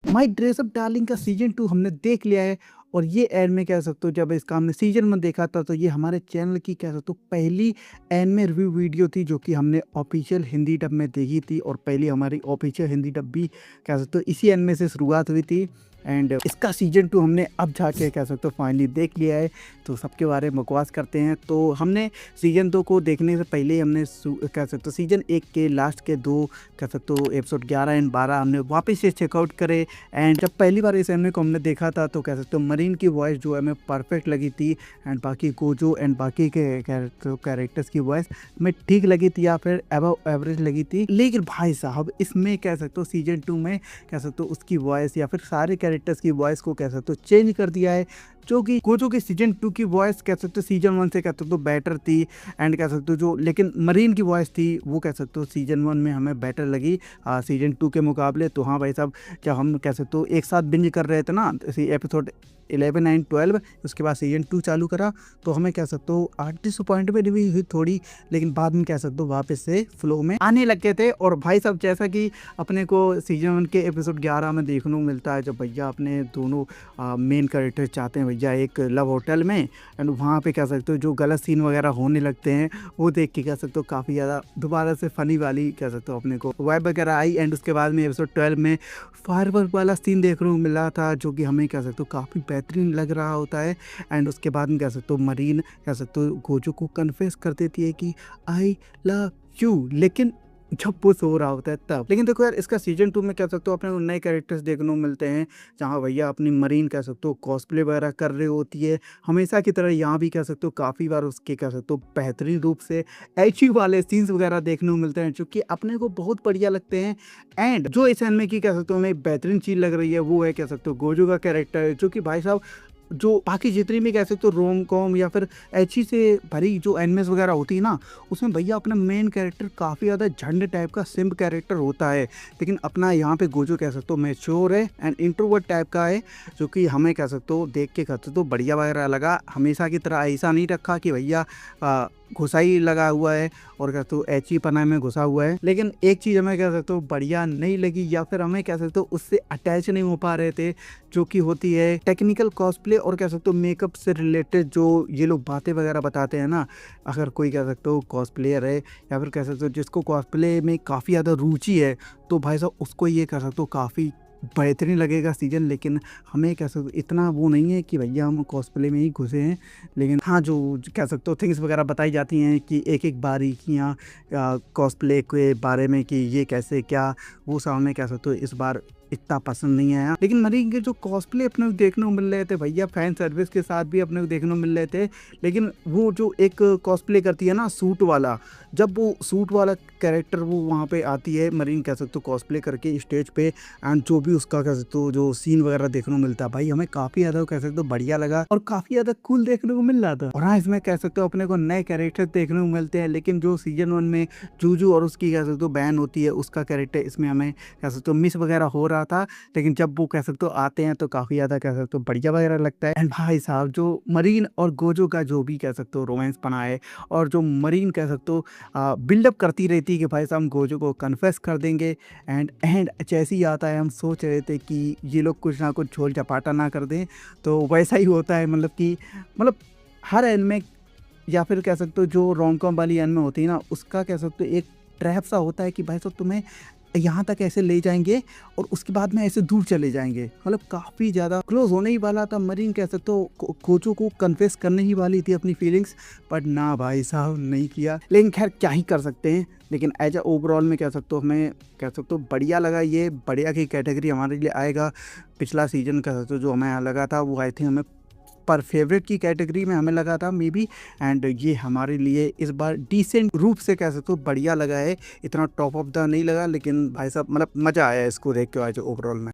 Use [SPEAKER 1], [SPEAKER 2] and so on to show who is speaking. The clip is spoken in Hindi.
[SPEAKER 1] माई ड्रेस अप डार्लिंग का सीजन 2 हमने देख लिया है। और ये एनिमे कह सकते हो, जब इसका हमने सीजन 1 देखा था तो ये हमारे चैनल की कह सकते हो पहली एनिमे रिव्यू वीडियो थी, जो कि हमने ऑफिशियल हिंदी डब में देखी थी। और पहली हमारी ऑफिशियल हिंदी डब भी कह सकते हो इसी एनिमे से शुरुआत हुई थी। एंड इसका सीजन 2 हमने अब जाके कह सकते हो फाइनली देख लिया है। तो सबके बारे में बकवास करते हैं। तो हमने सीजन 2 को देखने से पहले ही हमने कह सकते हो सीजन 1 के लास्ट के 2 कह सकते हो एपिसोड 11 एंड 12 हमने वापस से चेकआउट करे। एंड जब पहली बार इस एनिमे को हमने देखा था तो कह सकते हो मरीन की वॉइस जो है हमें परफेक्ट लगी थी। एंड बाकी गोजो एंड बाकी के कैरेक्टर्स की वॉइस हमें ठीक लगी थी या फिर अबव एवरेज लगी थी। लेकिन भाई साहब इसमें कह सकते हो सीजन 2 में कह सकते हो उसकी वॉइस या फिर सारे कैरेक्टर्स की वॉइस को कह सकते हो चेंज कर दिया है। जो कि गोजो की सीजन 2 की वॉइस कह सकते हो सीजन 1 से कह सकते हो बेटर थी। एंड कह सकते हो जो लेकिन मरीन की वॉइस थी वो कह सकते हो सीजन 1 में हमें बेटर लगी सीजन 2 के मुकाबले। तो हाँ भाई साहब, जब हम कह सकते हो एक साथ बिंज कर रहे थे ना एपिसोड 11 एंड 12, उसके बाद सीजन 2 चालू करा तो हमें कह सकते हो डिसअपॉइंटमेंट भी हुई थोड़ी, लेकिन बाद में कह सकते हो वापस से फ्लो में आने लग गए थे। और भाई साहब जैसा कि अपने को सीजन 1 के एपिसोड 11 में देखने को मिलता है, जब भैया अपने दोनों मेन कैरेक्टर चाहते हैं भैया एक लव होटल में, एंड वहाँ पे कह सकते हो जो गलत सीन वगैरह होने लगते हैं वो देख के कह सकते हो काफ़ी ज़्यादा दोबारा से फनी वाली कह सकते हो अपने को वाइब वगैरह आई। एंड उसके बाद में एपिसोड 12 में फायरवर्क वाला सीन देखने को मिला था, जो कि हमें कह सकते हो काफ़ी बेहतरीन लग रहा होता है। एंड उसके बाद में कह सकते हो मरीन कह सकते हो गोजो को कन्फेस कर देती है कि आई लव यू, लेकिन जब वो सो रहा होता है तब। लेकिन देखो यार, इसका सीजन 2 में कह सकते हो अपने को नए कैरेक्टर्स देखने को मिलते हैं, जहाँ भैया अपनी मरीन कह सकते हो कॉस्प्ले वगैरह कर रही होती है हमेशा की तरह। यहाँ भी कह सकते हो काफ़ी बार उसके कह सकते हो बेहतरीन रूप से एची वाले सीन्स वगैरह देखने को मिलते हैं, जो कि अपने को बहुत बढ़िया लगते हैं। एंड जो इस एनिमे की कह सकते हो हमें बेहतरीन चीज़ लग रही है वो है कह सकते हो गोजो का कैरेक्टर, जो कि भाई साहब जो बाकी जितनी भी कह सकते हो रोम कॉम या फिर एची से भरी जो एनिमेस वगैरह होती है ना, उसमें भैया अपना मेन कैरेक्टर काफ़ी ज़्यादा झंड टाइप का सिम्प कैरेक्टर होता है। लेकिन अपना यहाँ पे गोजो कह सकते हो मैच्योर है एंड इंट्रोवर्ट टाइप का है, जो कि हमें कह सकते हो देख के कह सकते हो बढ़िया वगैरह लगा। हमेशा की तरह ऐसा नहीं रखा कि भैया घुसा ही लगा हुआ है और कह सकते हो एची पना में घुसा हुआ है। लेकिन एक चीज़ हमें कह सकते हो बढ़िया नहीं लगी या फिर हमें कह सकते हो उससे अटैच नहीं हो पा रहे थे, जो कि होती है टेक्निकल कॉस्प्ले और कह सकते हो मेकअप से रिलेटेड जो ये लोग बातें वगैरह बताते हैं ना। अगर कोई कह सकते हो कॉस्प्लेयर है या फिर कह सकते हो जिसको कॉस्प्ले में काफ़ी ज़्यादा रुचि है, तो भाई साहब उसको ये कह सकते हो काफ़ी बेहतरीन लगेगा सीजन। लेकिन हमें कह सकते हो इतना वो नहीं है कि भैया हम कॉस्प्ले में ही घुसे हैं। लेकिन हाँ, जो कह सकते हो थिंग्स वगैरह बताई जाती हैं कि एक एक बारीकियाँ कॉस्प्ले के बारे में कि ये कैसे क्या, वो सब हमें कह सकते हो इस बार इतना पसंद नहीं आया। लेकिन मरीन के जो कॉस्प्ले अपने को देखने को मिल रहे थे भैया फैन सर्विस के साथ भी अपने को देखने को मिल रहे थे। लेकिन वो जो एक कॉस्प्ले करती है ना सूट वाला, जब वो सूट वाला कैरेक्टर वो वहाँ पे आती है मरीन कह सकते हो कॉस्प्ले करके स्टेज पे, एंड जो भी उसका कह सकते हो जो सीन वगैरह देखने को मिलता है भाई हमें काफ़ी ज़्यादा कह सकते हो बढ़िया लगा और काफ़ी ज़्यादा कूल देखने को मिल रहा था। और हाँ, इसमें कह सकते हो अपने को नए कैरेक्टर देखने को मिलते हैं। लेकिन जो सीजन 1 में जूजू और उसकी कह सकते हो बहन होती है उसका कैरेक्टर इसमें हमें कह सकते हो मिस वगैरह हो रहा था। लेकिन जब वो कह सकते हो आते हैं तो काफ़ी ज़्यादा कह सकते हो बढ़िया वगैरह लगता है। एंड भाई साहब जो मरीन और गोजो का जो भी कह सकते हो रोमांस बना है, और जो मरीन कह सकते हो बिल्डअप करती रहती है कि भाई साहब हम गोजो को कन्फेस कर देंगे। एंड जैसे ही आता है हम सोच रहे थे कि ये लोग कुछ ना कुछ झोल झपाटा ना कर दें, तो वैसा ही होता है। मतलब कि हर एनिमे या फिर कह सकते हो जो रोम कॉम वाली एनिमे होती है ना, उसका कह सकते हो एक ट्रैप सा होता है कि भाई साहब तुम्हें यहाँ तक ऐसे ले जाएंगे और उसके बाद में ऐसे दूर चले जाएंगे। मतलब काफ़ी ज़्यादा क्लोज होने ही वाला था मरीन कह सकते हो गोजो को कन्फेस करने ही वाली थी अपनी फीलिंग्स, बट ना भाई साहब नहीं किया। लेकिन खैर क्या ही कर सकते हैं। लेकिन एज ए ओवरऑल में कह सकते हो हमें कह सकते हो बढ़िया लगा। ये बढ़िया की कैटेगरी हमारे लिए आएगा। पिछला सीजन कह सकते हो जो हमें लगा था वो आई थिंक हमें पर फेवरेट की कैटेगरी में हमें लगा था मे बी। एंड ये हमारे लिए इस बार डिसेंट रूप से कह सकते हो बढ़िया लगा है। इतना टॉप ऑफ द नहीं लगा, लेकिन भाई साहब मतलब मज़ा आया इसको देख के आज ओवरऑल में।